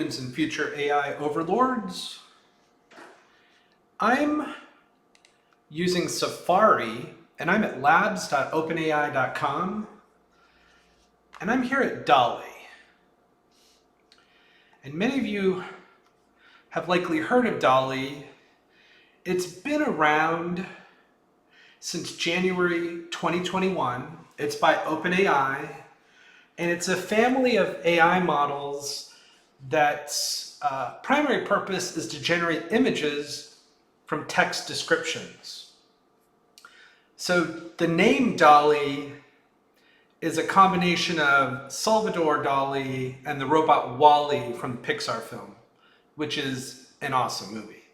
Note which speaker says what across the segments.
Speaker 1: humans and future AI overlords. I'm using Safari, and I'm at labs.openai.com, and I'm here at Dolly. And many of you have likely heard of Dolly. It's been around since January 2021. It's by OpenAI, and it's a family of AI models that's primary purpose is to generate images from text descriptions. So the name Dolly is a combination of Salvador Dali and the robot Wall-E from the Pixar film, which is an awesome movie.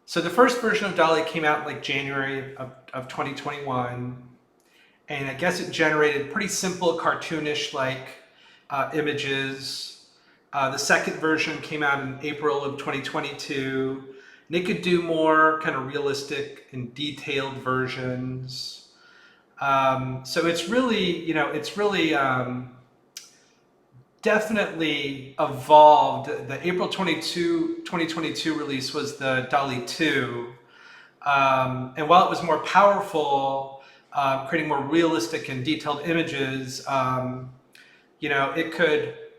Speaker 1: So the first version of Dolly came out in like January of 2021, and I guess it generated pretty simple cartoonish like images. The second version came out in April of 2022, and it could do more kind of realistic and detailed versions. So it's really, definitely evolved. The April 2022 release was the Dolly 2. And while it was more powerful, creating more realistic and detailed images,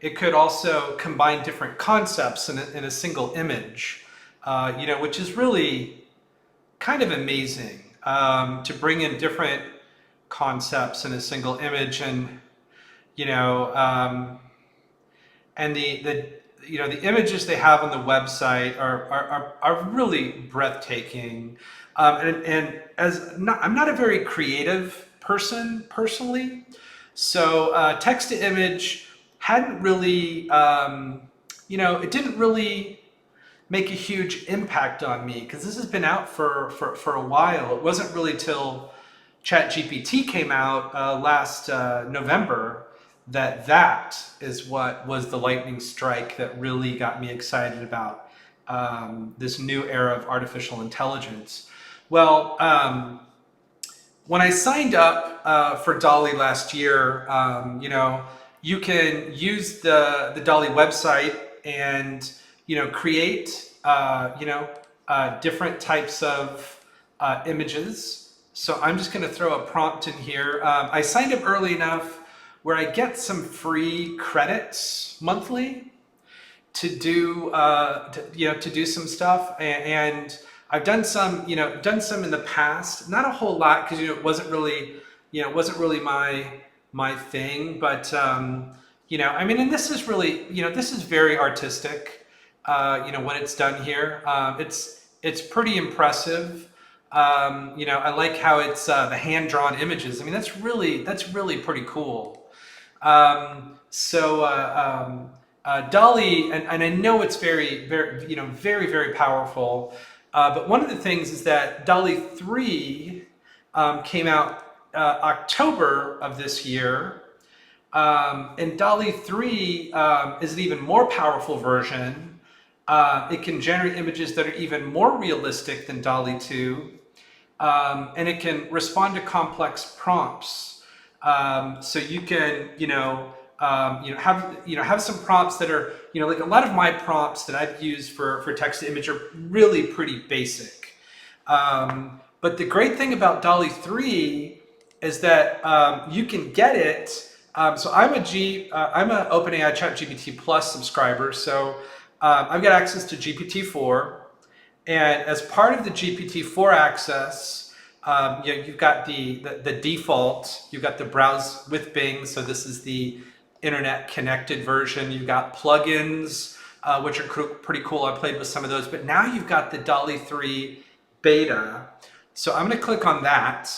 Speaker 1: it could also combine different concepts in a single image, which is really kind of amazing, to bring in different concepts in a single image. And and the images they have on the website are really breathtaking. And I'm not a very creative person personally, so text to image hadn't really, it didn't really make a huge impact on me because this has been out for a while. It wasn't really till ChatGPT came out last November that is what was the lightning strike that really got me excited about this new era of artificial intelligence. Well, when I signed up for Dolly last year, you can use the Dolly website and create different types of images. So I'm just going to throw a prompt in here. I signed up early enough where I get some free credits monthly to do to do some stuff, and I've done some in the past. Not a whole lot because it wasn't really my thing, but and this is really this is very artistic. What it's done here, it's pretty impressive. I like how it's the hand-drawn images. That's really pretty cool. Dolly, and I know it's very, very powerful. But one of the things is that Dolly 3 came out October of this year. And Dolly 3 is an even more powerful version. It can generate images that are even more realistic than Dolly 2. And it can respond to complex prompts. So you can, have some prompts that are, like a lot of my prompts that I've used for text to image are really pretty basic. But the great thing about Dolly 3 is that you can get it. So I'm a OpenAI ChatGPT Plus subscriber. So I've got access to GPT-4. And as part of the GPT-4 access, you've got the default, you've got the browse with Bing, so this is the internet connected version. You've got plugins, which are pretty cool. I played with some of those, but now you've got the Dolly 3 beta. So I'm going to click on that.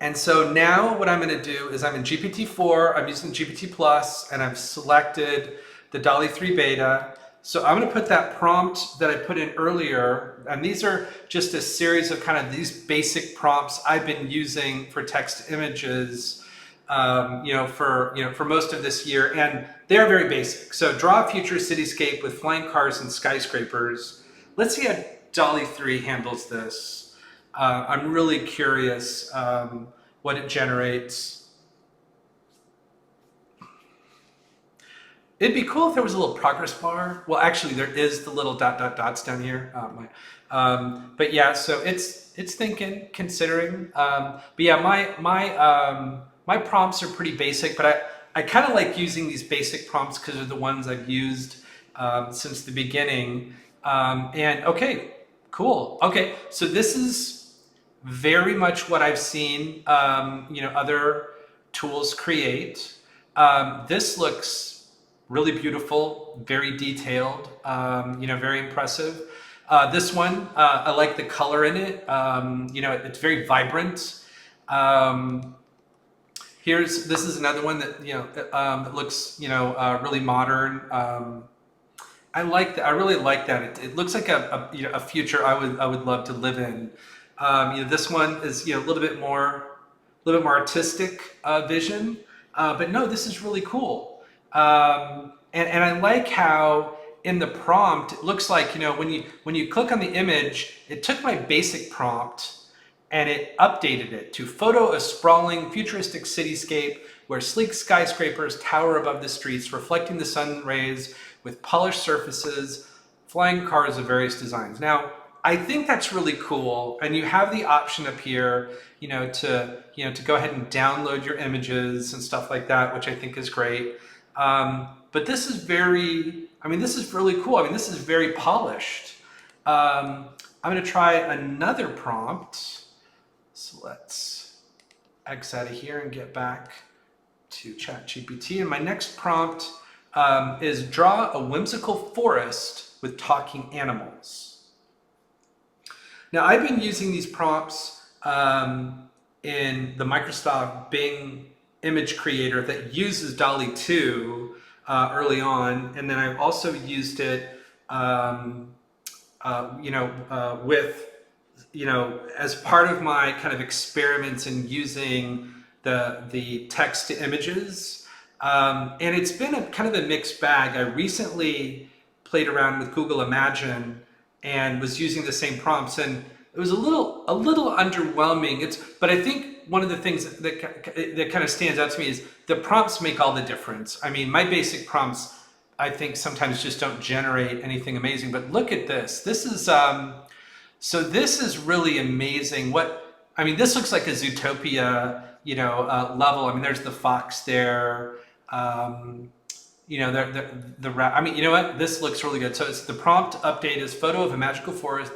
Speaker 1: And so now what I'm going to do is I'm in GPT-4, I'm using GPT Plus, and I've selected the Dolly 3 beta. So I'm going to put that prompt that I put in earlier, and these are just a series of kind of these basic prompts I've been using for text to images, for most of this year, and they're very basic. So draw a future cityscape with flying cars and skyscrapers. Let's see how Dolly 3 handles this. I'm really curious what it generates. It'd be cool if there was a little progress bar. Well, actually, there is the little dots down here. But yeah, so it's thinking, considering. But yeah, my prompts are pretty basic, but I kind of like using these basic prompts because they're the ones I've used since the beginning. And okay, cool. Okay, so this is very much what I've seen, other tools create. This looks really beautiful, very detailed, very impressive. This one, I like the color in it. It's very vibrant. This is another one that that looks really modern. I like that. I really like that. It looks like a future I would love to live in. This one is a little bit more artistic vision, but no, this is really cool. And I like how in the prompt it looks like when you click on the image, it took my basic prompt and it updated it to photo a sprawling futuristic cityscape where sleek skyscrapers tower above the streets, reflecting the sun rays with polished surfaces, flying cars of various designs. Now, I think that's really cool, and you have the option up here, to go ahead and download your images and stuff like that, which I think is great. But this is this is really cool. This is very polished. I'm going to try another prompt. So let's X out of here and get back to ChatGPT. And my next prompt is draw a whimsical forest with talking animals. Now, I've been using these prompts in the Microsoft Bing image creator that uses DALL-E 2 early on, and then I've also used it, with as part of my kind of experiments in using the text to images. And it's been a kind of a mixed bag. I recently played around with Google Imagine and was using the same prompts, and it was a little underwhelming. But I think one of the things that kind of stands out to me is the prompts make all the difference. My basic prompts, I think, sometimes just don't generate anything amazing. But look at this. This is so this is really amazing. This looks like a Zootopia, level. There's the fox there. The rat. You know what? This looks really good. So it's the prompt update is photo of a magical forest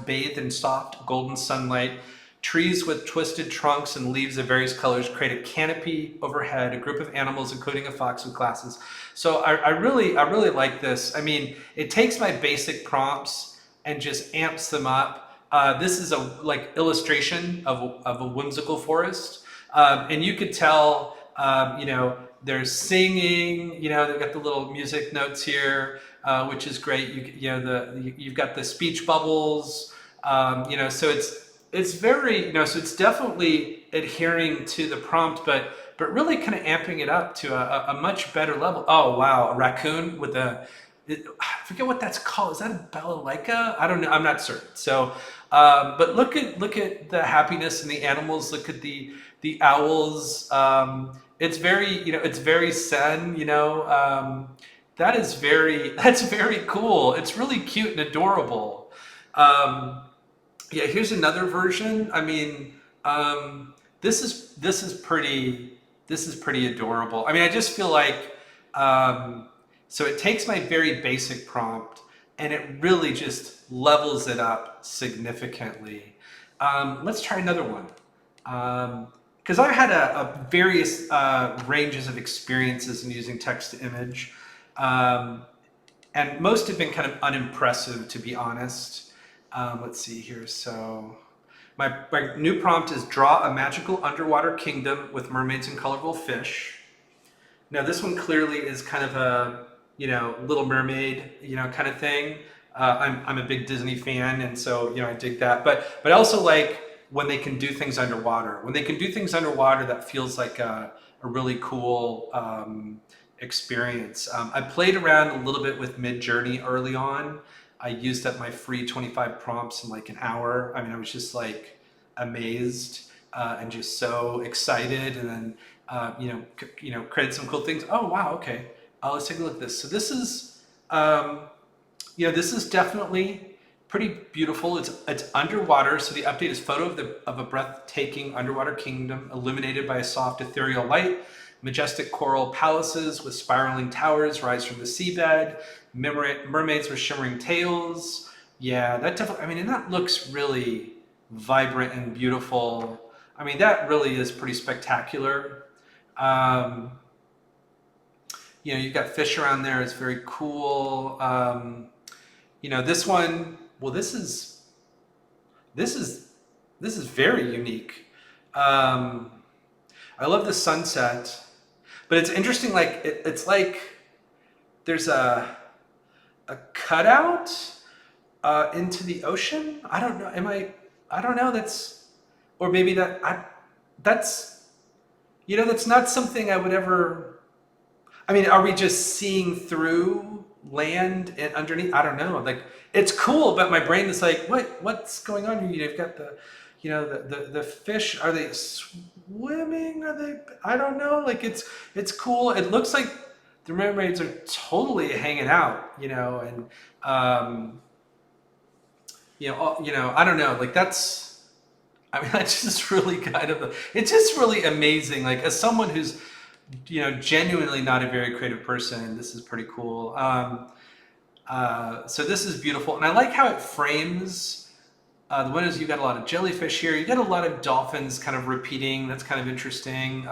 Speaker 1: bathed in soft golden sunlight. Trees with twisted trunks and leaves of various colors create a canopy overhead, a group of animals, including a fox with glasses. So I really like this. It takes my basic prompts and just amps them up. This is a illustration of a whimsical forest. And you could tell, there's singing, they've got the little music notes here, which is great. You've got the speech bubbles, so it's very, so it's definitely adhering to the prompt, but really kind of amping it up to a much better level. Oh, wow. A raccoon with I forget what that's called. Is that a balalaika? I don't know. I'm not certain. So, but look at the happiness in the animals. Look at the owls. It's very, it's very zen, that's very cool. It's really cute and adorable. Yeah, here's another version. This is pretty adorable. I just feel like, so it takes my very basic prompt and it really just levels it up significantly. Let's try another one. Because I've had a various ranges of experiences in using text to image, and most have been kind of unimpressive, to be honest. Let's see here. So my new prompt is draw a magical underwater kingdom with mermaids and colorful fish. Now this one clearly is kind of a Little Mermaid kind of thing. I'm a big Disney fan, and so I dig that. But I also like when they can do things underwater. When they can do things underwater, that feels like a really cool experience. I played around a little bit with Midjourney early on. I used up my free 25 prompts in like an hour. I was just like amazed and just so excited, and then created some cool things. Oh wow, okay. let's take a look at this. So this is, um, this is definitely pretty beautiful. It's underwater, so the update is photo of a breathtaking underwater kingdom illuminated by a soft ethereal light. Majestic coral palaces with spiraling towers rise from the seabed. Mermaids with shimmering tails. Yeah, that definitely. I mean, and that looks really vibrant and beautiful. I mean, that really is pretty spectacular. Um, you've got fish around there. It's very cool. This one. Well, this is this is very unique. Um, I love the sunset, but it's interesting. Like it's like there's a cutout into the ocean. I don't know. Am I? I don't know. That's or maybe that. That's that's not something I would ever. I mean, are we just seeing through land and underneath? I don't know. Like it's cool, but my brain is like, what's going on here? You've got the fish. Are they swimming? Are they? I don't know. Like it's cool. It looks like the mermaids are totally hanging out. And I don't know. Like that's. I mean, that's just really it's just really amazing. Like as someone who's genuinely not a very creative person, this is pretty cool. So this is beautiful, and I like how it frames. The one is you got a lot of jellyfish here. You got a lot of dolphins kind of repeating. That's kind of interesting.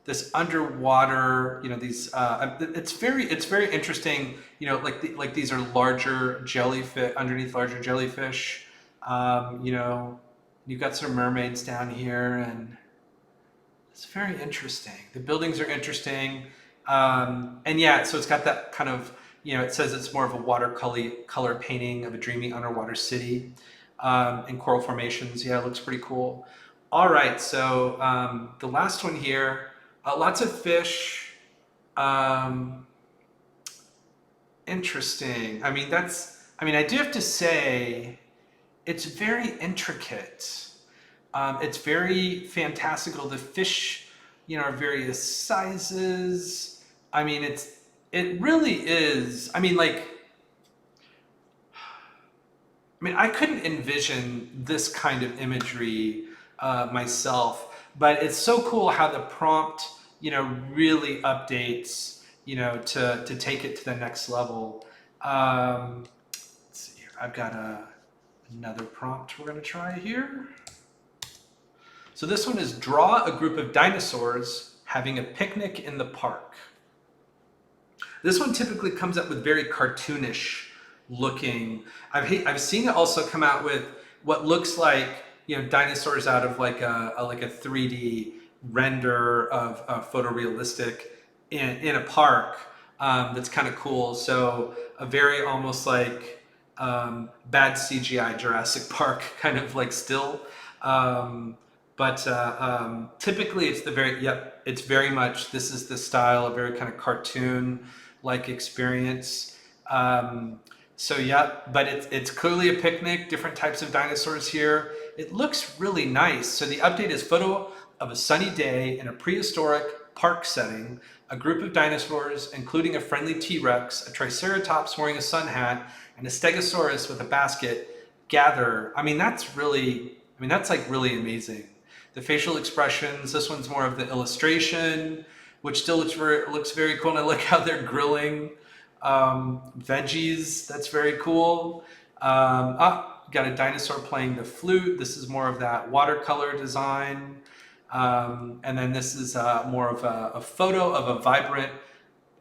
Speaker 1: This underwater. These. It's very interesting. Like these are larger jellyfish underneath larger jellyfish. You've got some mermaids down here, and it's very interesting. The buildings are interesting. And yeah, so it's got that kind of, it says it's more of a watercolor painting of a dreamy underwater city in coral formations. Yeah, it looks pretty cool. All right, so the last one here, lots of fish. Interesting. I mean, I do have to say, it's very intricate. It's very fantastical. The fish, are various sizes. I mean, it really is. I couldn't envision this kind of imagery myself, but it's so cool how the prompt, really updates, to take it to the next level. Let's see here. I've got another prompt we're going to try here. So this one is draw a group of dinosaurs having a picnic in the park. This one typically comes up with very cartoonish looking. I've seen it also come out with what looks like dinosaurs out of like a 3D render of photorealistic in a park. That's kind of cool. So a very almost like bad CGI Jurassic Park kind of like still. But typically it's it's very much, this is the style, a very kind of cartoon-like experience. But it's clearly a picnic, different types of dinosaurs here. It looks really nice. So the update is photo of a sunny day in a prehistoric park setting, a group of dinosaurs, including a friendly T-Rex, a Triceratops wearing a sun hat, and a Stegosaurus with a basket, gather. That's like really amazing. The facial expressions, this one's more of the illustration, which still looks very cool. And I like how they're grilling veggies. That's very cool. Got a dinosaur playing the flute. This is more of that watercolor design. And then this is more of a photo of a vibrant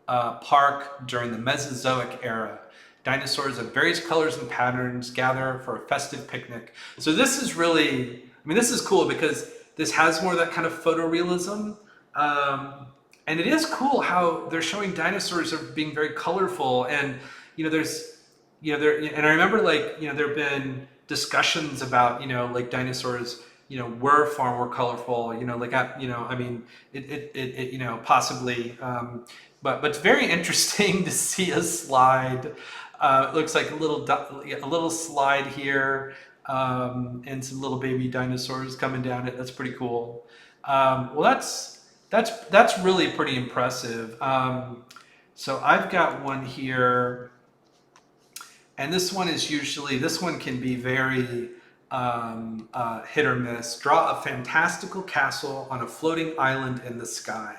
Speaker 1: park during the Mesozoic era. Dinosaurs of various colors and patterns gather for a festive picnic. So this is really, this is cool because this has more of that kind of photorealism. And it is cool how they're showing dinosaurs are being very colorful. And, there's, and I remember there have been discussions about, like dinosaurs, were far more colorful, possibly, but it's very interesting to see a slide. It looks like a little slide here, and some little baby dinosaurs coming down it. That's pretty cool. Well, That's really pretty impressive. So I've got one here, and this one is usually, this one can be very hit or miss. Draw a fantastical castle on a floating island in the sky.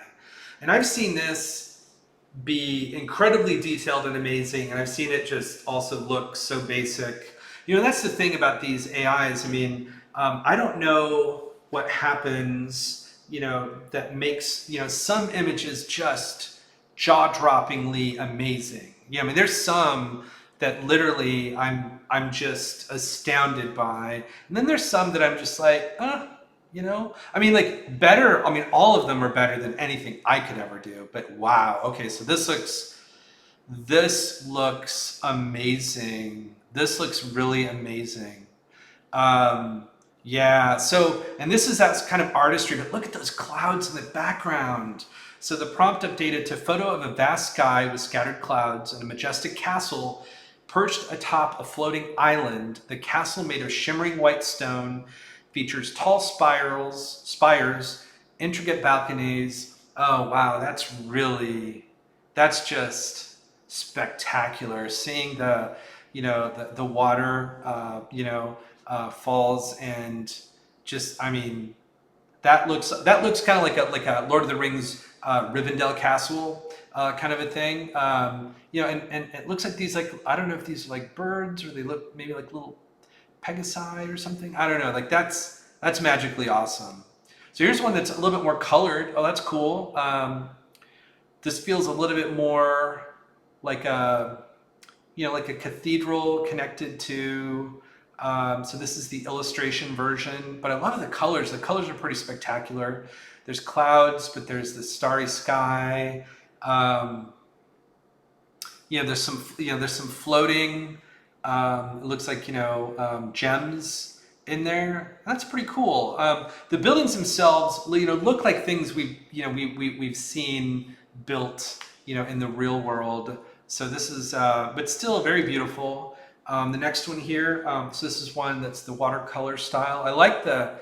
Speaker 1: And I've seen this be incredibly detailed and amazing, and I've seen it just also look so basic. You know, that's the thing about these AIs. I mean, I don't know what happens, you know, that makes, you know, some images just jaw-droppingly amazing. Yeah, I mean, there's some that literally I'm just astounded by, and then there's some that I'm just like, you know, I mean, like better. I mean, all of them are better than anything I could ever do. But wow, okay, so this looks amazing. This looks really amazing. Um, yeah, so, and this is that kind of artistry, but look at those clouds in the background. So the prompt updated to photo of a vast sky with scattered clouds and a majestic castle perched atop a floating island. The castle, made of shimmering white stone, features tall spires, intricate balconies. Oh wow, that's just spectacular. Seeing the, you know, the water, falls, and just, I mean, that looks kind of like a Lord of the Rings Rivendell Castle kind of a thing. You know, and it looks like these, like, I don't know if these are like birds or they look maybe like little Pegasi or something. I don't know. Like that's magically awesome. So here's one that's a little bit more colored. Oh, that's cool. This feels a little bit more like a, you know, like a cathedral connected to. So this is the illustration version, but a lot of the colors are pretty spectacular. There's clouds, but there's the starry sky. Um, there's some floating. It looks like, gems in there. That's pretty cool. The buildings themselves, look like things we've seen built, in the real world. So this is, but still very beautiful. The next one here, so this is one that's the watercolor style. I like the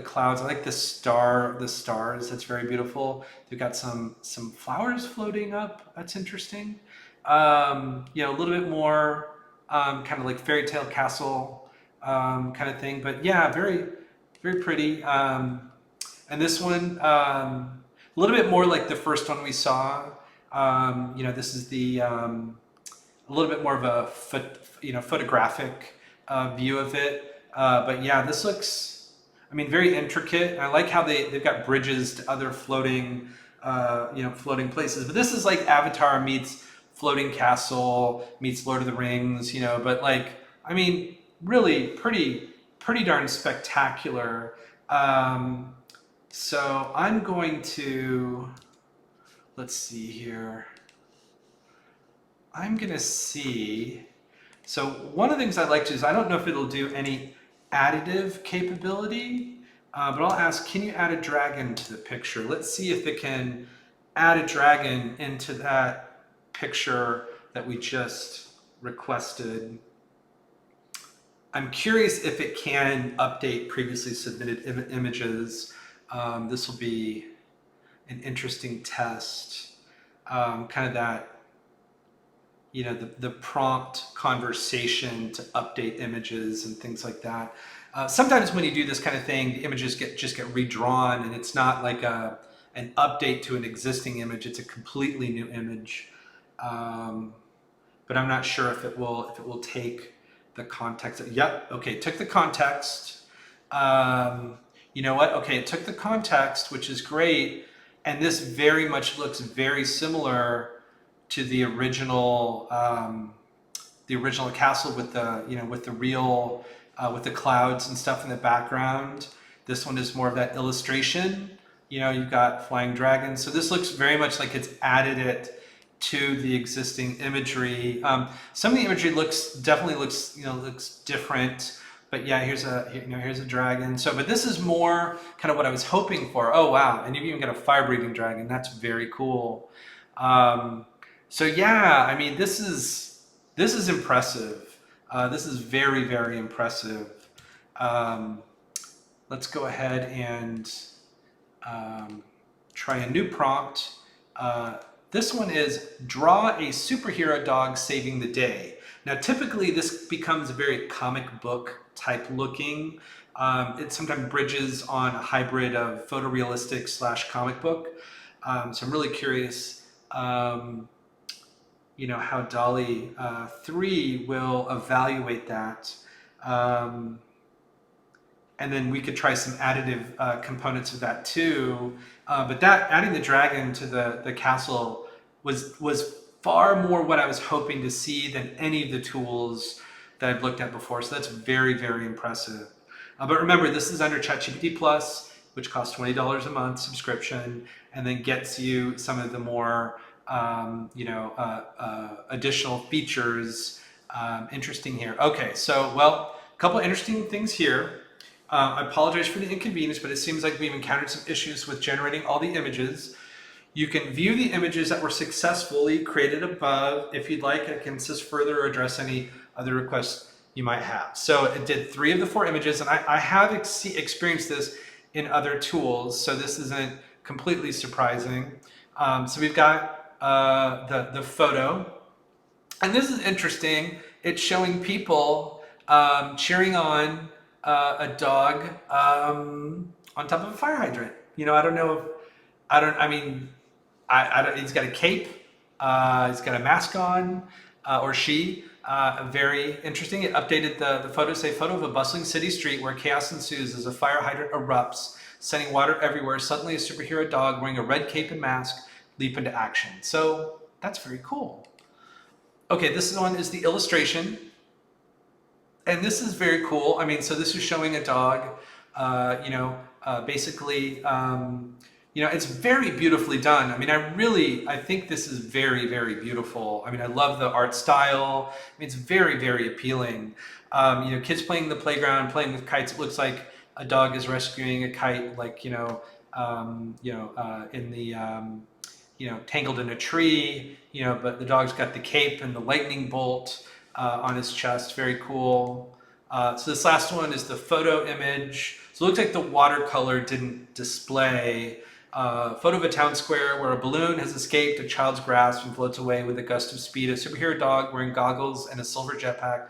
Speaker 1: clouds. I like the stars. That's very beautiful. They've got some flowers floating up. That's interesting. A little bit more kind of like fairy tale castle kind of thing. But yeah, very very pretty. And this one, a little bit more like the first one we saw. This is a little bit more of a photographic view of it. But yeah, this looks, I mean, very intricate. I like how they've got bridges to other floating, floating places. But this is like Avatar meets Floating Castle meets Lord of the Rings, but like, I mean, really pretty darn spectacular. So I'm going to, let's see here. I'm gonna see. So one of the things I like to is, I don't know if it'll do any additive capability, but I'll ask, can you add a dragon to the picture? Let's see if it can add a dragon into that picture that we just requested. I'm curious if it can update previously submitted images. This will be an interesting test. Kind of that, the prompt conversation to update images and things like that. Sometimes when you do this kind of thing, the images just get redrawn, and it's not like an update to an existing image. It's a completely new image. But I'm not sure if it will take the context. Yep. Okay. Took the context. You know what? Okay. It took the context, which is great. And this very much looks very similar to the original castle with the, with the real, with the clouds and stuff in the background. This one is more of that illustration. You've got flying dragons. So this looks very much like it's added it to the existing imagery. Some of the imagery definitely looks different. But yeah, here's a dragon. So, but this is more kind of what I was hoping for. Oh wow, and you've even got a fire-breathing dragon. That's very cool. So yeah, I mean, this is impressive. This is very, very impressive. Let's go ahead and try a new prompt. This one is draw a superhero dog saving the day. Now, typically this becomes a very comic book type looking. It sometimes bridges on a hybrid of photorealistic / comic book. So I'm really curious, how Dolly 3 will evaluate that. And then we could try some additive components of that too. But that adding the dragon to the castle was far more what I was hoping to see than any of the tools that I've looked at before. So that's very, very impressive. But remember, this is under ChatGPT Plus, which costs $20 a month subscription, and then gets you some of the more additional features. Interesting here. Okay, so well, a couple interesting things here. I apologize for the inconvenience, but it seems like we've encountered some issues with generating all the images. You can view the images that were successfully created above. If you'd like, I can assist further or address any other requests you might have. So it did 3 of the 4 images, and I have experienced this in other tools, so this isn't completely surprising. So we've got the photo, and this is interesting. It's showing people cheering on a dog on top of a fire hydrant. I don't know if, he's got a cape, he's got a mask on, or she. Very interesting. It updated the photo, say photo of a bustling city street where chaos ensues as a fire hydrant erupts, sending water everywhere. Suddenly a superhero dog wearing a red cape and mask leap into action. So that's very cool. Okay, this one is the illustration. And this is very cool. So this is showing a dog, basically, it's very beautifully done. I think this is very, very beautiful. I love the art style. It's very, very appealing. Kids playing in the playground, playing with kites. It looks like a dog is rescuing a kite, tangled in a tree, but the dog's got the cape and the lightning bolt on his chest. Very cool. So this last one is the photo image. So it looks like the watercolor didn't display. Photo of a town square where a balloon has escaped a child's grasp and floats away with a gust of speed. A superhero dog wearing goggles and a silver jetpack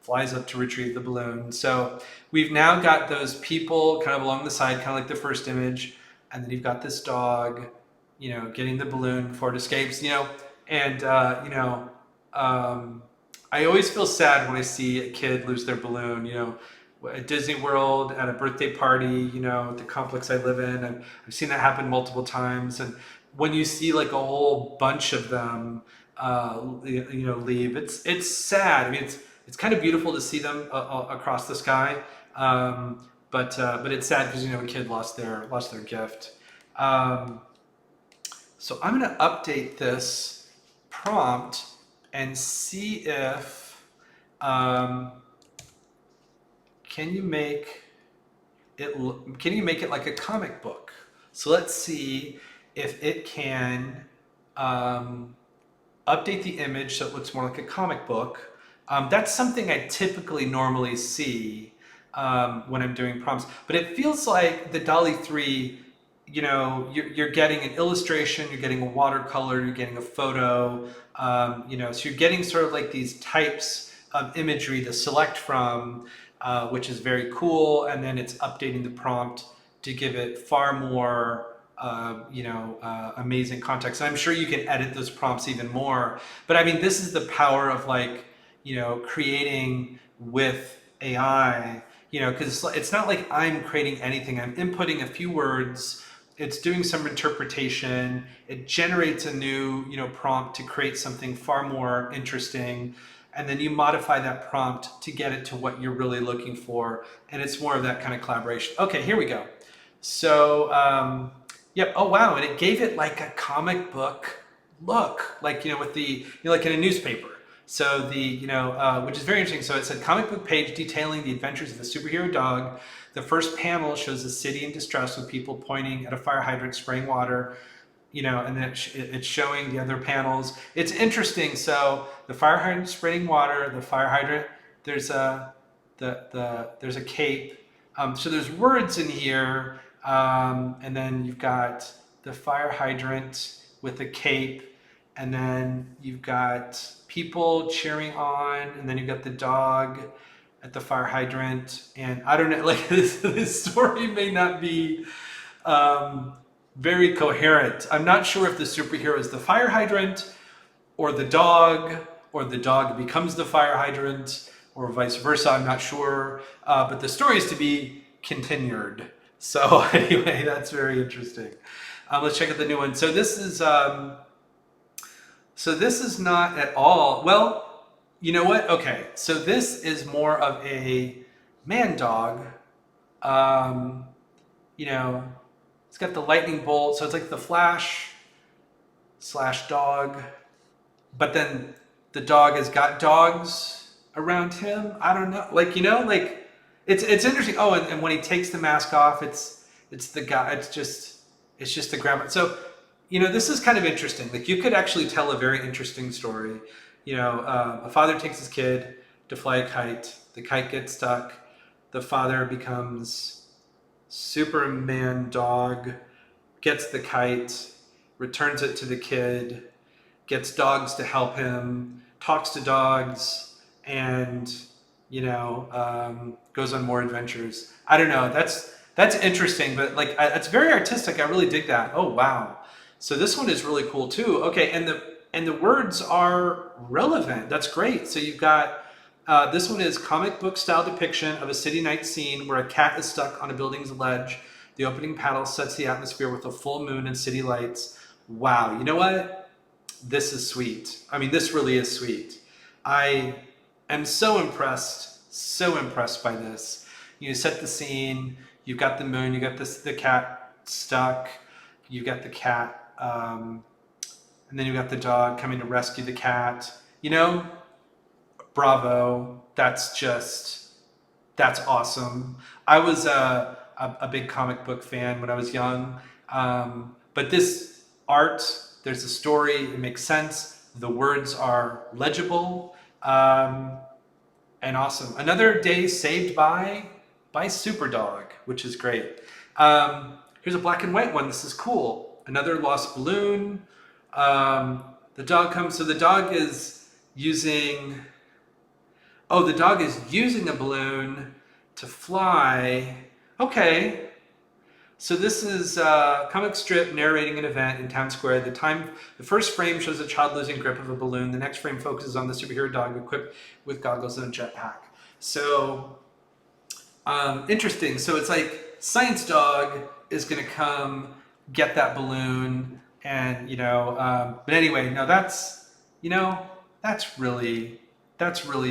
Speaker 1: flies up to retrieve the balloon. So we've now got those people kind of along the side, kind of like the first image. And then you've got this dog, getting the balloon before it escapes, I always feel sad when I see a kid lose their balloon, at Disney World, at a birthday party, the complex I live in. And I've seen that happen multiple times. And when you see like a whole bunch of them, leave, it's sad. It's kind of beautiful to see them across the sky. But it's sad because, a kid lost their gift. So I'm going to update this prompt and see if, can you make it like a comic book? So let's see if it can update the image so it looks more like a comic book. That's something I typically normally see when I'm doing prompts, but it feels like the DALL-E 3, you're getting an illustration, you're getting a watercolor, you're getting a photo, so you're getting sort of like these types of imagery to select from, which is very cool. And then it's updating the prompt to give it far more, amazing context. And I'm sure you can edit those prompts even more. But this is the power of creating with AI, because it's not like I'm creating anything. I'm inputting a few words. It's doing some interpretation. It generates a new, prompt to create something far more interesting. And then you modify that prompt to get it to what you're really looking for. And it's more of that kind of collaboration. Okay, here we go. So, yep. Oh, wow. And it gave it like a comic book look, with the, like in a newspaper. So which is very interesting. So it said comic book page detailing the adventures of a superhero dog. The first panel shows a city in distress with people pointing at a fire hydrant, spraying water, and then it's showing the other panels. It's interesting. So the fire hydrant spraying water, the fire hydrant, there's a cape. So there's words in here. And then you've got the fire hydrant with a cape, and then you've got people cheering on, and then you've got the dog at the fire hydrant. And I don't know, like this story may not be um, very coherent. I'm not sure if the superhero is the fire hydrant or the dog becomes the fire hydrant, or vice versa. I'm not sure, but the story is to be continued. So anyway, that's very interesting. Let's check out the new one. So this is not at all. Well, you know what? Okay, so this is more of a man dog. Um, you know, it's got the lightning bolt, so it's like the Flash slash dog, but then the dog has got dogs around him. I don't know, like like it's interesting. Oh, and when he takes the mask off, it's the guy. It's just the grandma. So this is kind of interesting. Like you could actually tell a very interesting story. A father takes his kid to fly a kite. The kite gets stuck. The father becomes Superman dog, gets the kite, returns it to the kid, gets dogs to help him, talks to dogs, and goes on more adventures. I don't know. That's interesting, but like it's very artistic. I really dig that. Oh wow! So this one is really cool too. Okay, and the words are relevant. That's great. So you've got this one is comic book style depiction of a city night scene where a cat is stuck on a building's ledge. The opening panel sets the atmosphere with a full moon and city lights. Wow, you know what? This is sweet. I mean, this really is sweet. I am so impressed by this. You set the scene, you've got the moon, you got the cat stuck, you got the cat, and then you got the dog coming to rescue the cat. Bravo. That's awesome. I was a big comic book fan when I was young, but this art, there's a story, it makes sense, the words are legible, and awesome. Another day saved by Superdog, which is great. Here's a black and white one. This is cool. Another lost balloon. The dog comes, so the dog is using a balloon to fly. Okay. So this is a comic strip narrating an event in town square. The first frame shows a child losing grip of a balloon. The next frame focuses on the superhero dog equipped with goggles and a jetpack. So interesting. So it's like science dog is going to come get that balloon, and But anyway, no, that's really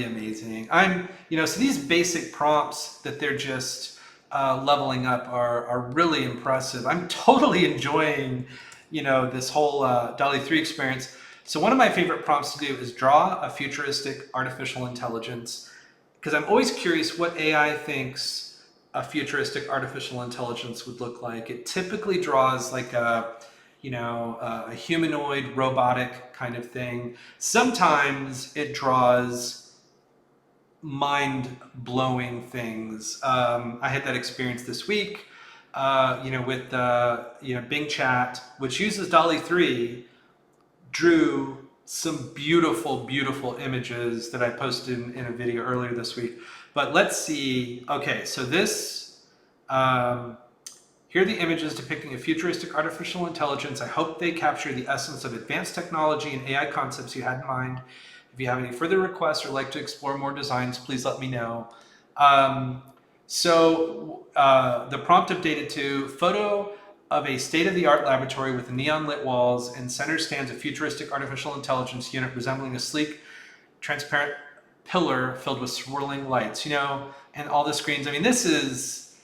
Speaker 1: amazing. So these basic prompts that they're just leveling up are really impressive. I'm totally enjoying, this whole DALL-E 3 experience. So one of my favorite prompts to do is draw a futuristic artificial intelligence, because I'm always curious what AI thinks a futuristic artificial intelligence would look like. It typically draws like a humanoid, robotic kind of thing. Sometimes it draws mind-blowing things. I had that experience this week, with Bing Chat, which uses DALL-E 3, drew some beautiful, beautiful images that I posted in a video earlier this week. But let's see. Okay, so this, here are the images depicting a futuristic artificial intelligence. I hope they capture the essence of advanced technology and AI concepts you had in mind. If you have any further requests or like to explore more designs, please let me know. The prompt updated to photo of a state-of-the-art laboratory with neon lit walls, and center stands a futuristic artificial intelligence unit resembling a sleek, transparent pillar filled with swirling lights, and all the screens. I mean, this is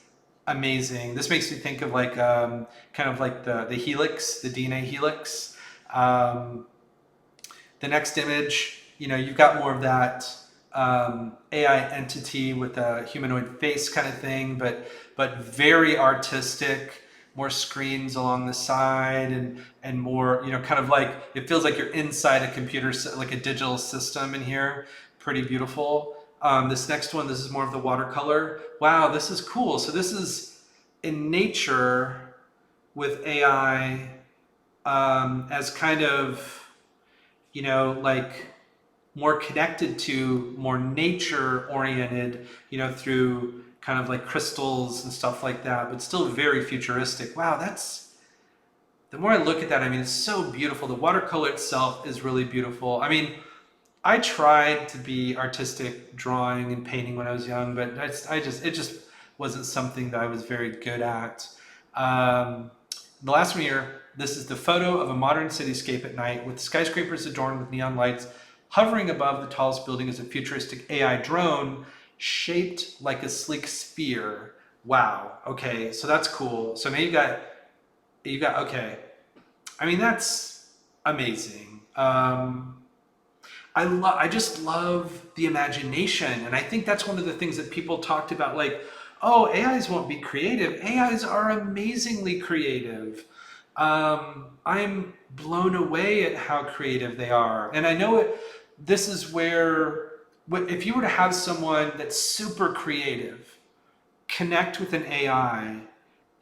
Speaker 1: amazing. This makes me think of like, kind of like the helix, the DNA helix. The next image, you've got more of that AI entity with a humanoid face kind of thing, but very artistic, more screens along the side, and more, kind of like, it feels like you're inside a computer, like a digital system in here. Pretty beautiful. This next one, this is more of the watercolor. Wow, this is cool. So this is in nature with AI as kind of, like more connected to more nature oriented, through kind of like crystals and stuff like that, but still very futuristic. Wow, the more I look at that, I mean, it's so beautiful. The watercolor itself is really beautiful. I mean, I tried to be artistic drawing and painting when I was young, but it just wasn't something that I was very good at. The last one here, this is the photo of a modern cityscape at night with skyscrapers adorned with neon lights. Hovering above the tallest building is a futuristic AI drone shaped like a sleek sphere. Wow. Okay, so that's cool. So now you got okay. I mean, that's amazing. I just love the imagination, and I think that's one of the things that people talked about, like, oh, AIs won't be creative. AIs are amazingly creative. I'm blown away at how creative they are, and I know it. This is where, if you were to have someone that's super creative connect with an AI,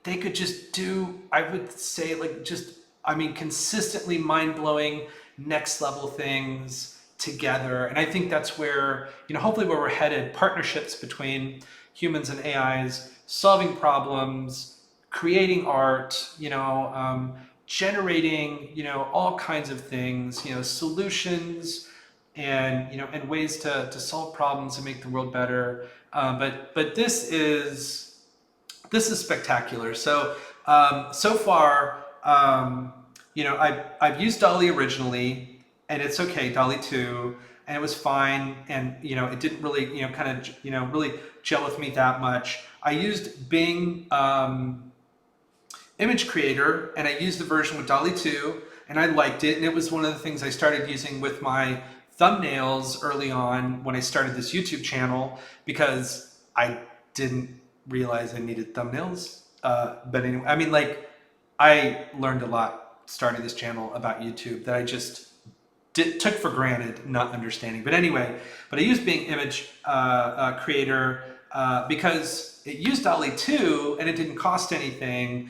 Speaker 1: they could just do, I would say, like, just, I mean, consistently mind-blowing next level things together. And I think that's where, hopefully where we're headed, partnerships between humans and AIs, solving problems, creating art, generating, all kinds of things, solutions and ways to solve problems and make the world better. But this is spectacular. So so far, I've used Dolly originally, and it's okay, Dolly 2, and it was fine, and it didn't really kind of really gel with me that much. I used Bing Image Creator, and I used the version with Dolly 2, and I liked it, and it was one of the things I started using with my thumbnails early on when I started this YouTube channel, because I didn't realize I needed thumbnails. But anyway, I mean, like, I learned a lot starting this channel about YouTube that I just took for granted, not understanding. But anyway, I used Bing Image Creator because it used Dolly 2 and it didn't cost anything,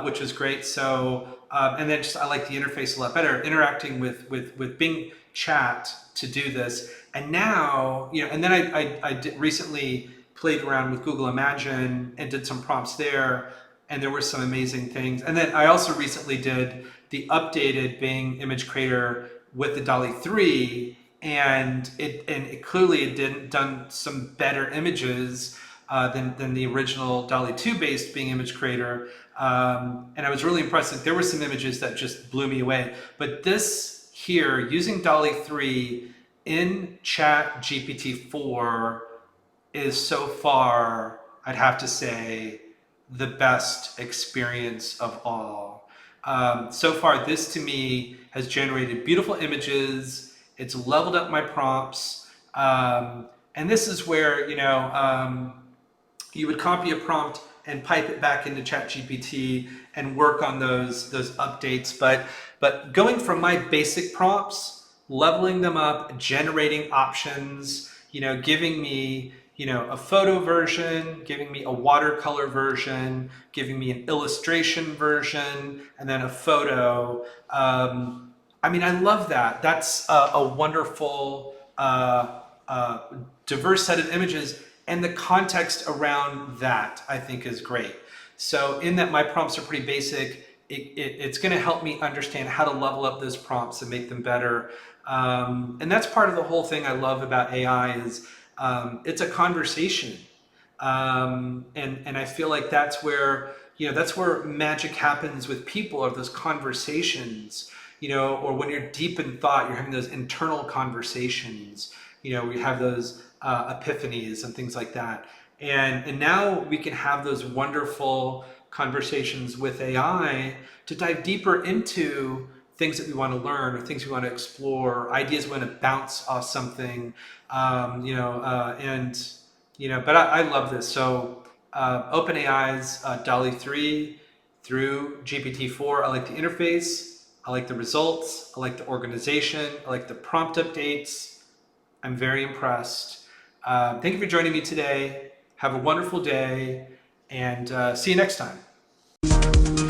Speaker 1: which was great. So, and then I like the interface a lot better, interacting with Bing Chat to do this. And now, and then I recently played around with Google Imagine and did some prompts there, and there were some amazing things. And then I also recently did the updated Bing Image Creator with the Dolly 3, and it clearly it done some better images than the original Dolly 2 based Bing Image Creator. And I was really impressed that there were some images that just blew me away. But this here, using Dolly 3 in ChatGPT 4, is so far, I'd have to say, the best experience of all. So far, this to me has generated beautiful images. It's leveled up my prompts. And this is where, you would copy a prompt and pipe it back into ChatGPT and work on those updates. But going from my basic prompts, leveling them up, generating options, giving me a photo version, giving me a watercolor version, giving me an illustration version, and then a photo. I mean, I love that. That's a wonderful, diverse set of images, and the context around that, I think, is great. So in that my prompts are pretty basic, it's going to help me understand how to level up those prompts and make them better. And that's part of the whole thing I love about AI is it's a conversation. And I feel like that's where magic happens with people, are those conversations, or when you're deep in thought, you're having those internal conversations, we have those epiphanies and things like that. And now we can have those wonderful conversations with AI to dive deeper into things that we want to learn, or things we want to explore, or ideas we want to bounce off something, but I love this. So OpenAI's Dolly 3 through GPT-4, I like the interface, I like the results, I like the organization, I like the prompt updates. I'm very impressed. Thank you for joining me today. Have a wonderful day, and see you next time.